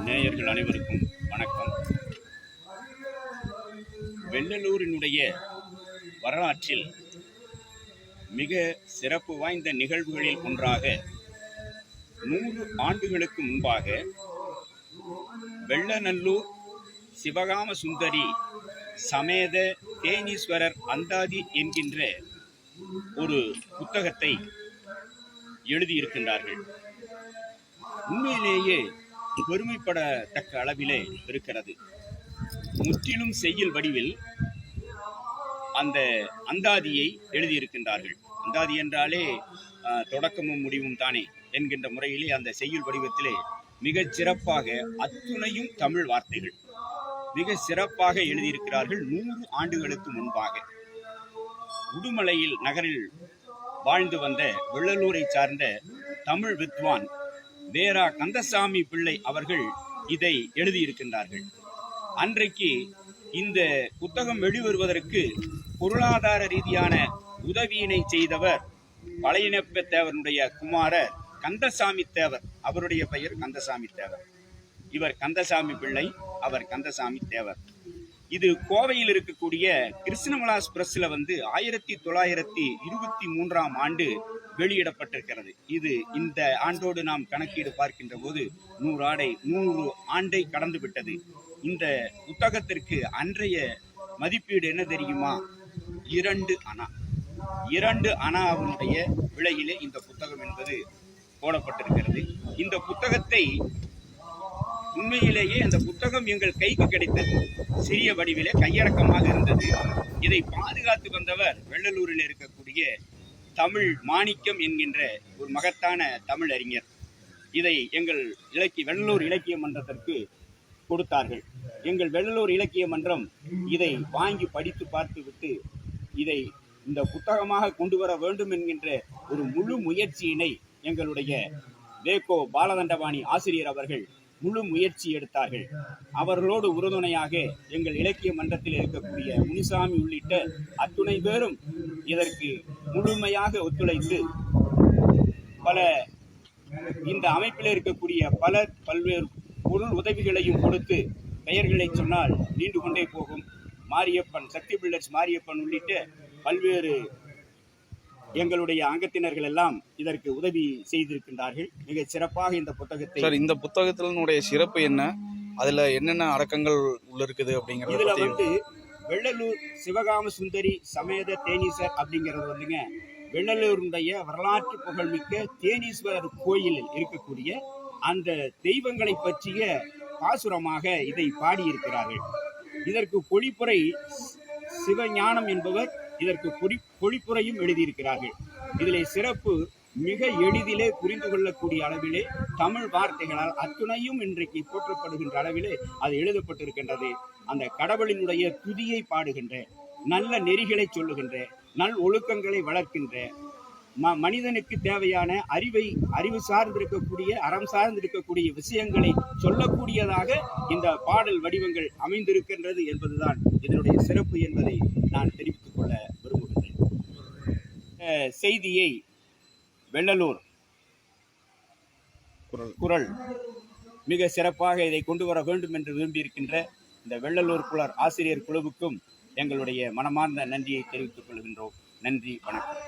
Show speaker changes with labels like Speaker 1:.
Speaker 1: நேயர்கள் அனைவருக்கும் வணக்கம். வெள்ளலூரினுடைய வரலாற்றில் மிக சிறப்பு வாய்ந்த நிகழ்வுகளில் ஒன்றாக 100 ஆண்டுகளுக்கு முன்பாக வெள்ளநல்லூர் சிவகாம சுந்தரி சமேத தேனீஸ்வரர் அந்தாதி என்கின்ற ஒரு புத்தகத்தை எழுதியிருக்கின்றார்கள். உண்மையிலேயே பெருமைப்படத்தக்க அளவிலே இருக்கிறது. முற்றிலும் செய்யுள் வடிவில் அந்த அந்தாதியை எழுதியிருக்கின்றார்கள். அந்தாதி என்றாலே தொடக்கமும் முடிவும் தானே என்கின்ற முறையிலே அந்த செய்யுள் வடிவத்திலே மிகச் சிறப்பாக அத்துணையும் தமிழ் வார்த்தைகள் மிக சிறப்பாக எழுதியிருக்கிறார்கள். 100 ஆண்டுகளுக்கு முன்பாக உடுமலையில் நகரில் வாழ்ந்து வந்த வெள்ளலூரை சார்ந்த தமிழ் வித்வான் வேரா கந்தசாமி பிள்ளை அவர்கள் இதை எழுதியிருக்கின்றார்கள். அன்றைக்கு இந்த புத்தகம் வெளிவருவதற்கு பொருளாதார ரீதியான உதவியினை செய்தவர் பழையனப்ப தேவனுடைய குமாரர் கந்தசாமி தேவர். அவருடைய பெயர் கந்தசாமி தேவர். இவர் கந்தசாமி பிள்ளை, அவர் கந்தசாமி தேவர். இது கோவையில் இருக்கக்கூடிய கிருஷ்ணமலாஸ் பிரஸ்ல 1923ஆம் ஆண்டு வெளியிடப்பட்டிருக்கிறது. இது இந்த ஆண்டோடு நாம் கணக்கீடு பார்க்கின்ற போது 100 ஆண்டை கடந்து விட்டது. இந்த புத்தகத்திற்கு அன்றைய மதிப்பீடு என்ன தெரியுமா? 2 அணா. 2 அணாவினுடைய விலையிலே இந்த புத்தகம் என்பது போடப்பட்டிருக்கிறது. இந்த புத்தகத்தை உண்மையிலேயே அந்த புத்தகம் எங்கள் கைக்கு கிடைத்தது. சிறிய வடிவிலே கையடக்கமாக இருந்தது. இதை பாதுகாத்து வந்தவர் வெள்ளலூரில் இருக்கக்கூடிய தமிழ் மாணிக்கம் என்கின்ற ஒரு மகத்தான தமிழ் அறிஞர். இதை எங்கள் வெள்ளலூர் இலக்கிய மன்றத்திற்கு கொடுத்தார்கள். எங்கள் வெள்ளலூர் இலக்கிய மன்றம் இதை வாங்கி படித்து பார்த்துவிட்டு இதை இந்த புத்தகமாக கொண்டு வர வேண்டும் என்கின்ற ஒரு முழு முயற்சியினை எங்களுடைய வேகோ பாலதண்டபாணி ஆசிரியர் அவர்கள் முழு முயற்சி எடுத்தார்கள். அவர்களோடு உறுதுணையாக எங்கள் இலக்கிய மன்றத்தில் இருக்கக்கூடிய முனிசாமி உள்ளிட்ட அத்துணை பேரும் இதற்கு முழுமையாக ஒத்துழைத்து இந்த அமைப்பில் இருக்கக்கூடிய பல்வேறு பொருள் உதவிகளையும் கொடுத்து, பெயர்களை சொன்னால் நீண்டு கொண்டே போகும், மாரியப்பன், சக்தி பில்லர்ஸ் மாரியப்பன் உள்ளிட்ட பல்வேறு எங்களுடைய அங்கத்தினர்கள் எல்லாம் இதற்கு உதவி செய்திருக்கின்றார்கள். மிக சிறப்பாக இந்த புத்தகத்தை
Speaker 2: இந்த புத்தகத்தினுடைய சிறப்பு என்ன, அதுல என்னென்ன அடக்கங்கள் உள்ள இருக்குது அப்படிங்கிறது
Speaker 1: இதுல வெள்ளலூர் சிவகாம சுந்தரி சமேத தேனீஸ்வர் அப்படிங்கிறது வெள்ளலூருடைய வரலாற்று புகழ்மிக்க தேனீஸ்வரர் கோயிலில் இருக்கக்கூடிய அந்த தெய்வங்களை பற்றிய பாசுரமாக இதை பாடியிருக்கிறார்கள். இதற்கு பொழிப்புரை சிவஞானம் என்பவர் இதற்கு பொழிப்புரையும் எழுதியிருக்கிறார்கள். இதிலே சிறப்பு மிக எளிதிலே புரிந்து கொள்ளக்கூடிய அளவிலே தமிழ் வார்த்தைகளால் அத்துணையும் இன்றைக்கு போற்றப்படுகின்ற அளவிலே அது எழுதப்பட்டிருக்கின்றது. அந்த கடவுளினுடைய துதியை பாடுகின்ற, நல்ல நெறிகளை சொல்லுகின்ற, நல் ஒழுக்கங்களை வளர்க்கின்ற, மனிதனுக்கு தேவையான அறிவு சார்ந்திருக்கக்கூடிய, அறம் சார்ந்திருக்கக்கூடிய விஷயங்களை சொல்லக்கூடியதாக இந்த பாடல் வடிவங்கள் அமைந்திருக்கின்றது என்பதுதான் இதனுடைய சிறப்பு என்பதை நான் தெரிவித்துக் கொள்ள விரும்புகின்றேன். செய்தியை வெள்ளலூர் குரல் மிக சிறப்பாக இதை கொண்டு வர வேண்டும் என்று விரும்பியிருக்கின்ற இந்த வெள்ளலூர் குரல் ஆசிரியர் குழுவுக்கும் எங்களுடைய மனமார்ந்த நன்றியை தெரிவித்துக் கொள்கின்றோம். நன்றி, வணக்கம்.